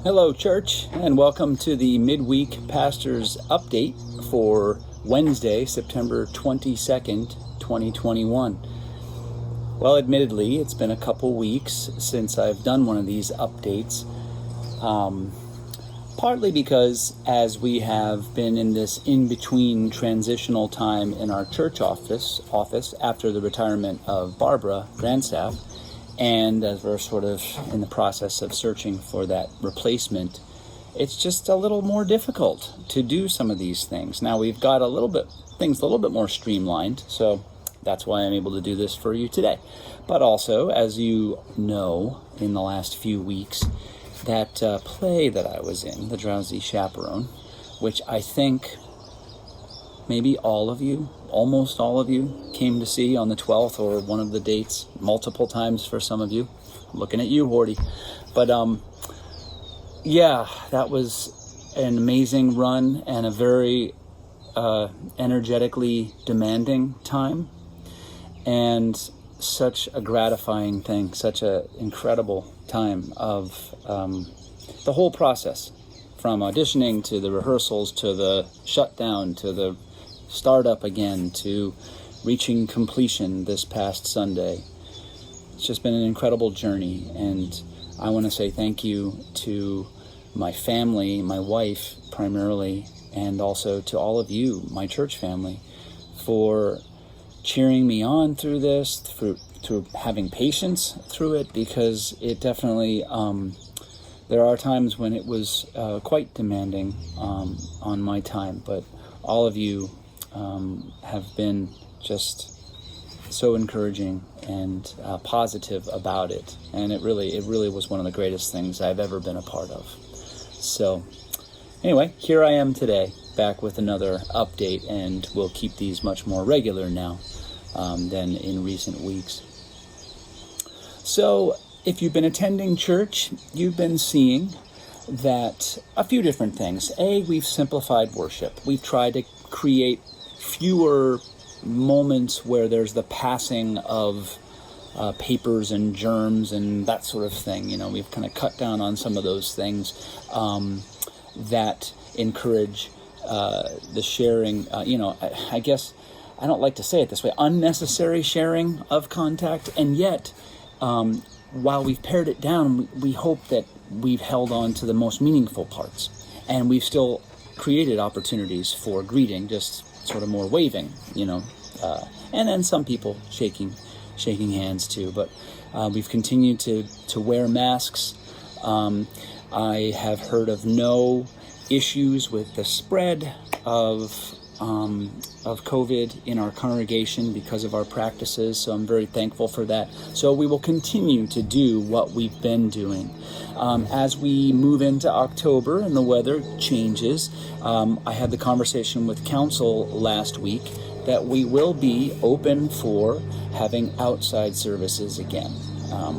Hello, church, and welcome to the Midweek Pastor's Update for Wednesday, September 22nd, 2021. Well, admittedly, it's been a couple weeks since I've done one of these updates, partly because as we have been in this in-between transitional time in our church office after the retirement of Barbara Grandstaff, and as we're sort of in the process of searching for that replacement, it's just a little more difficult to do some of these things. Now we've got things a little bit more streamlined, so that's why I'm able to do this for you today. But also, as you know, in the last few weeks, that play that I was in, The Drowsy Chaperone, which I think maybe almost all of you came to see on the 12th or one of the dates, multiple times for some of you. I'm looking at you, Horty. But yeah, that was an amazing run and a very energetically demanding time, and such a gratifying thing, such an incredible time of the whole process, from auditioning to the rehearsals to the shutdown to the start up again to reaching completion this past Sunday. It's just been an incredible journey, and I want to say thank you to my family, my wife primarily, and also to all of you, my church family, for cheering me on through this, through having patience through it, because it definitely, there are times when it was quite demanding on my time, but all of you have been just so encouraging and positive about it, and it really was one of the greatest things I've ever been a part of. So anyway, here I am today, back with another update, and we'll keep these much more regular now than in recent weeks. So if you've been attending church, you've been seeing that a few different things. We've simplified worship. We've tried to create fewer moments where there's the passing of papers and germs and that sort of thing. You know, we've kind of cut down on some of those things that encourage the sharing. I guess I don't like to say it this way, unnecessary sharing of contact, and yet while we've pared it down, we hope that we've held on to the most meaningful parts, and we've still created opportunities for greeting, just sort of more waving, and then some people shaking hands too. But we've continued to wear masks. I have heard of no issues with the spread of COVID in our congregation because of our practices, so I'm very thankful for that. So we will continue to do what we've been doing. As we move into October and the weather changes, I had the conversation with council last week that we will be open for having outside services again,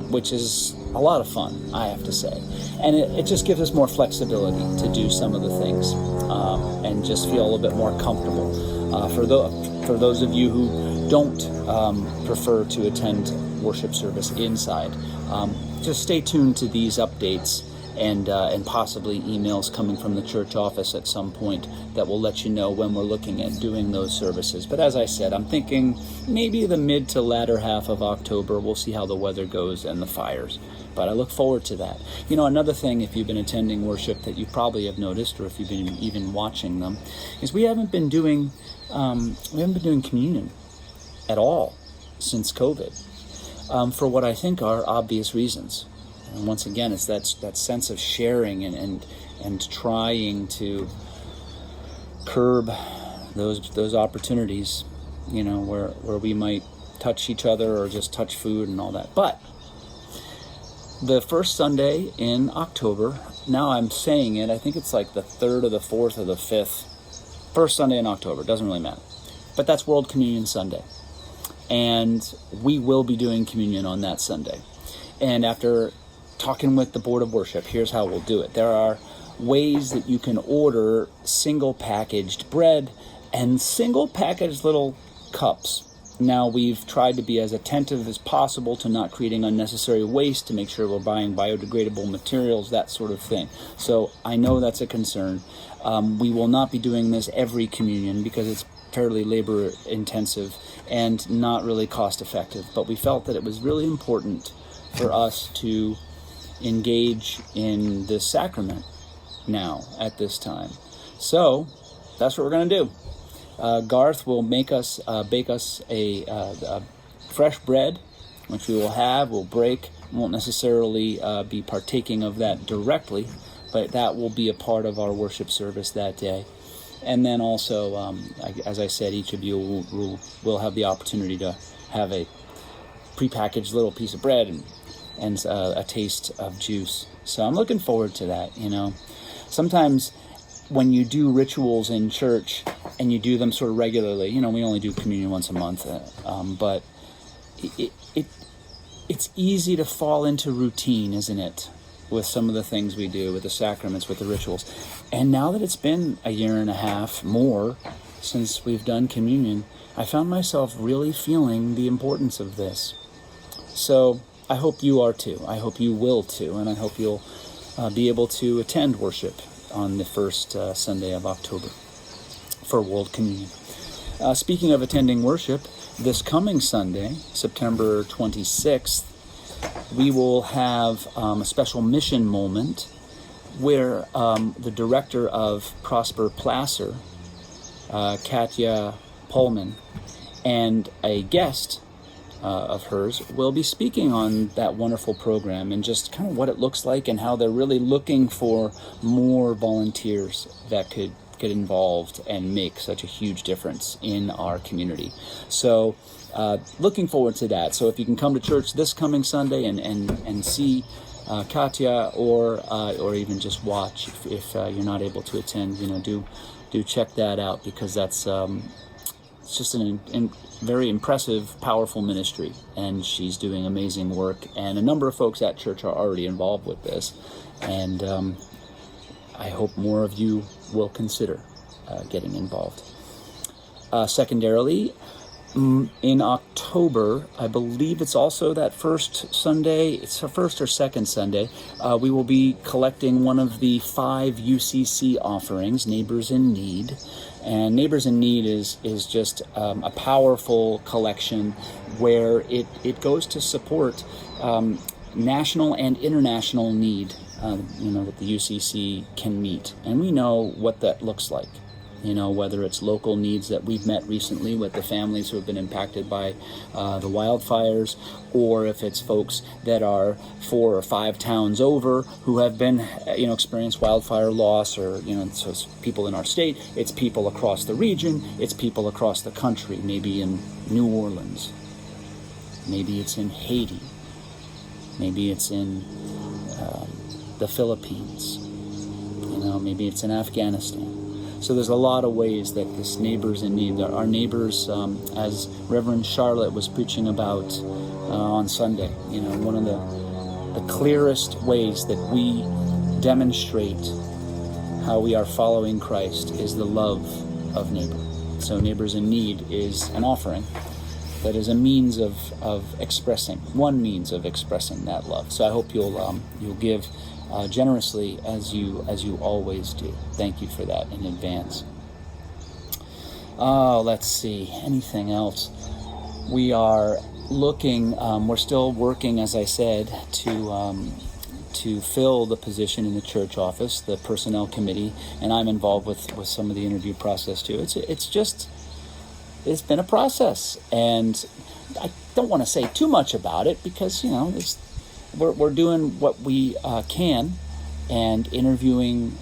which is a lot of fun, I have to say. And it just gives us more flexibility to do some of the things and just feel a little bit more comfortable. For those of you who don't prefer to attend worship service inside, just stay tuned to these updates and possibly emails coming from the church office at some point that will let you know when we're looking at doing those services. But as I said, I'm thinking maybe the mid to latter half of October. We'll see how the weather goes and the fires. But I look forward to that. Another thing, if you've been attending worship that you probably have noticed, or if you've been even watching them, is we haven't been doing communion at all since COVID, for what I think are obvious reasons. And once again, it's that sense of sharing and trying to curb those opportunities, where we might touch each other or just touch food and all that. But the first Sunday in October, now I'm saying it, I think it's like the 3rd or the 4th or the 5th, first Sunday in October, doesn't really matter. But that's World Communion Sunday. And we will be doing communion on that Sunday. And after talking with the Board of Worship, here's how we'll do it. There are ways that you can order single packaged bread and single packaged little cups Now we've tried to be as attentive as possible to not creating unnecessary waste, to make sure we're buying biodegradable materials, that sort of thing. So I know that's a concern. We will not be doing this every communion because it's fairly labor intensive and not really cost effective. But we felt that it was really important for us to engage in this sacrament now at this time. So that's what we're going to do. Garth will bake us a fresh bread, which we'll break. Won't necessarily be partaking of that directly, but that will be a part of our worship service that day. And then also, as I said, each of you will have the opportunity to have a prepackaged little piece of bread and a taste of juice. So I'm looking forward to that. Sometimes when you do rituals in church and you do them sort of regularly, we only do communion once a month, but it's easy to fall into routine, isn't it, with some of the things we do, with the sacraments, with the rituals. And now that it's been a year and a half more since we've done communion, I found myself really feeling the importance of this. So I hope you are too. I hope you will too, and I hope you'll be able to attend worship on the first Sunday of October for World Communion. Speaking of attending worship, this coming Sunday, September 26th, we will have a special mission moment where the director of Prosper Placer, Katya Pullman, and a guest of hers will be speaking on that wonderful program and just kind of what it looks like and how they're really looking for more volunteers that could get involved and make such a huge difference in our community. So looking forward to that. So if you can come to church this coming Sunday and see Katya or even just watch if you're not able to attend, do check that out, because that's it's just a very impressive, powerful ministry, and she's doing amazing work, and a number of folks at church are already involved with this, and I hope more of you will consider getting involved. Secondarily, in October, I believe it's also that first Sunday, it's the first or second Sunday, we will be collecting one of the 5 UCC offerings, Neighbors in Need. And Neighbors in Need is just a powerful collection where it goes to support national and international need, that the UCC can meet. And we know what that looks like. Whether it's local needs that we've met recently with the families who have been impacted by the wildfires, or if it's folks that are 4 or 5 towns over who have been, experienced wildfire loss, or, so it's people in our state, it's people across the region, it's people across the country, maybe in New Orleans, maybe it's in Haiti, maybe it's in the Philippines, maybe it's in Afghanistan. So there's a lot of ways that this Neighbors in Need, our neighbors, as Reverend Charlotte was preaching about on Sunday, one of the clearest ways that we demonstrate how we are following Christ is the love of neighbor. So Neighbors in Need is an offering that is a means of expressing, one means of expressing that love. So I hope you'll give generously as you always do. Thank you for that in advance. Let's see, anything else? We are looking, we're still working, as I said, to fill the position in the church office, the personnel committee, and I'm involved with some of the interview process too. It's been a process, and I don't want to say too much about it because we're doing what we can, and interviewing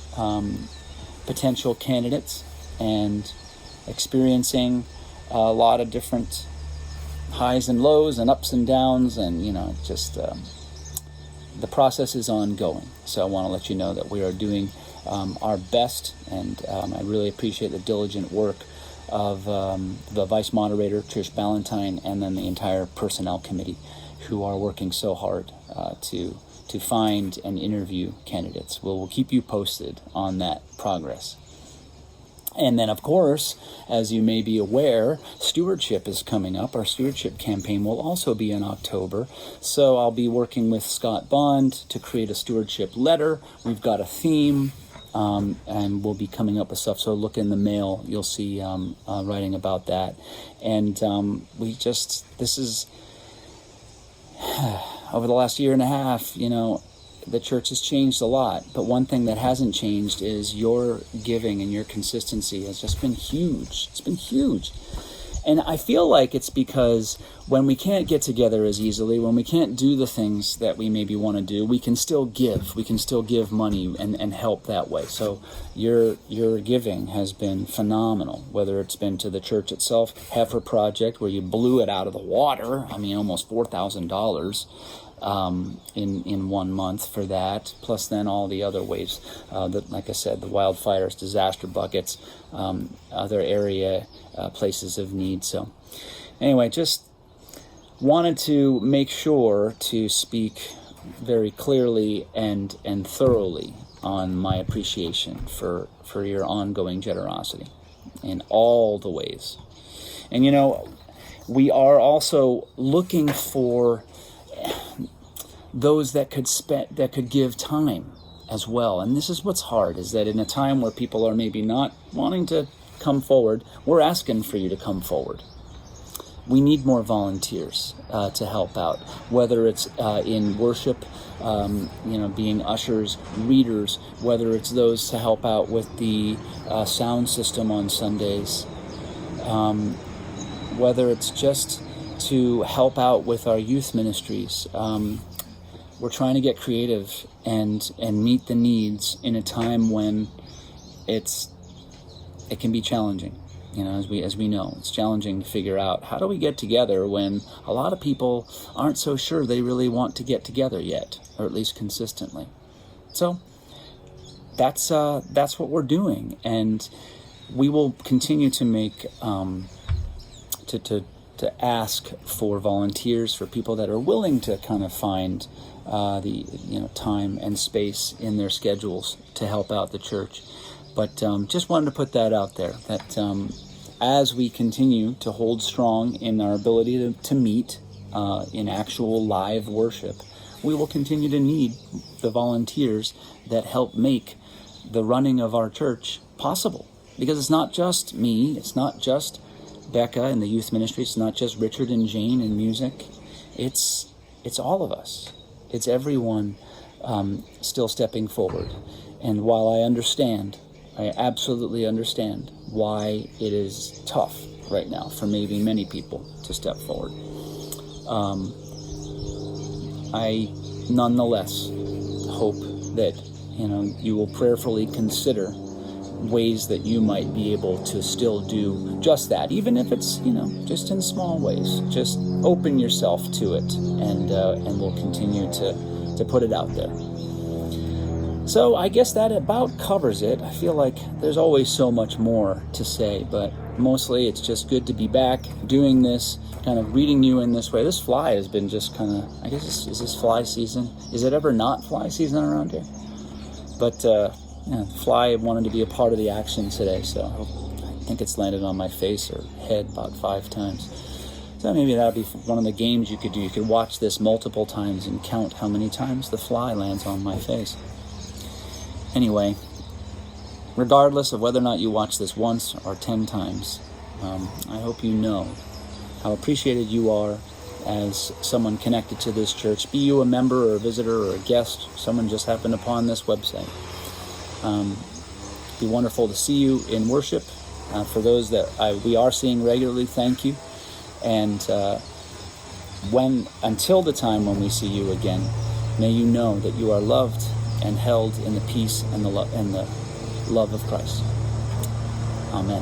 potential candidates and experiencing a lot of different highs and lows and ups and downs, and the process is ongoing. So I want to let you know that we are doing our best, and I really appreciate the diligent work of the vice moderator, Trish Ballantyne, and then the entire personnel committee, who are working so hard to find and interview candidates. We'll keep you posted on that progress. And then, of course, as you may be aware, stewardship is coming up. Our stewardship campaign will also be in October. So I'll be working with Scott Bond to create a stewardship letter. We've got a theme, and we'll be coming up with stuff. So look in the mail. You'll see writing about that. And this is, over the last year and a half, the church has changed a lot, but one thing that hasn't changed is your giving and your consistency has just been huge. It's been huge. And I feel like it's because when we can't get together as easily, when we can't do the things that we maybe want to do, we can still give. We can still give money and help that way. So your giving has been phenomenal, whether it's been to the church itself, Heifer Project, where you blew it out of the water. I mean, almost $4,000. In 1 month for that, plus then all the other ways that, like I said, the wildfires, disaster buckets, other area places of need. So anyway, just wanted to make sure to speak very clearly and thoroughly on my appreciation for your ongoing generosity in all the ways. And we are also looking for those that could give time as well. And this is what's hard, is that in a time where people are maybe not wanting to come forward, we're asking for you to come forward. We need more volunteers to help out, whether it's in worship, being ushers, readers, whether it's those to help out with the sound system on Sundays, whether it's just to help out with our youth ministries. We're trying to get creative and meet the needs in a time when it can be challenging. As we know, it's challenging to figure out how do we get together when a lot of people aren't so sure they really want to get together yet, or at least consistently. So that's what we're doing, and we will continue to make to ask for volunteers, for people that are willing to kind of find the time and space in their schedules to help out the church. But just wanted to put that out there, that as we continue to hold strong in our ability to meet in actual live worship, we will continue to need the volunteers that help make the running of our church possible. Because it's not just me, it's not just Becca and the youth ministry, it's not just Richard and Jane in music, it's all of us. It's everyone still stepping forward. And while I absolutely understand why it is tough right now for maybe many people to step forward, I nonetheless hope that you will prayerfully consider ways that you might be able to still do just that, even if it's just in small ways. Just open yourself to it, and we'll continue to put it out there. So I guess that about covers it. I feel like there's always so much more to say, but mostly it's just good to be back doing this, kind of reading you in this way. This fly has been just kind of, I guess, is this fly season? Is it ever not fly season around here? But fly wanted to be a part of the action today, so I think it's landed on my face or head about 5 times. So maybe that'll be one of the games you could do. You could watch this multiple times and count how many times the fly lands on my face. Anyway, regardless of whether or not you watch this once or 10 times, I hope you know how appreciated you are as someone connected to this church. Be you a member or a visitor or a guest, someone just happened upon this website. Be wonderful to see you in worship. For those that we are seeing regularly, thank you. And until the time when we see you again, may you know that you are loved and held in the peace and the love of Christ. Amen.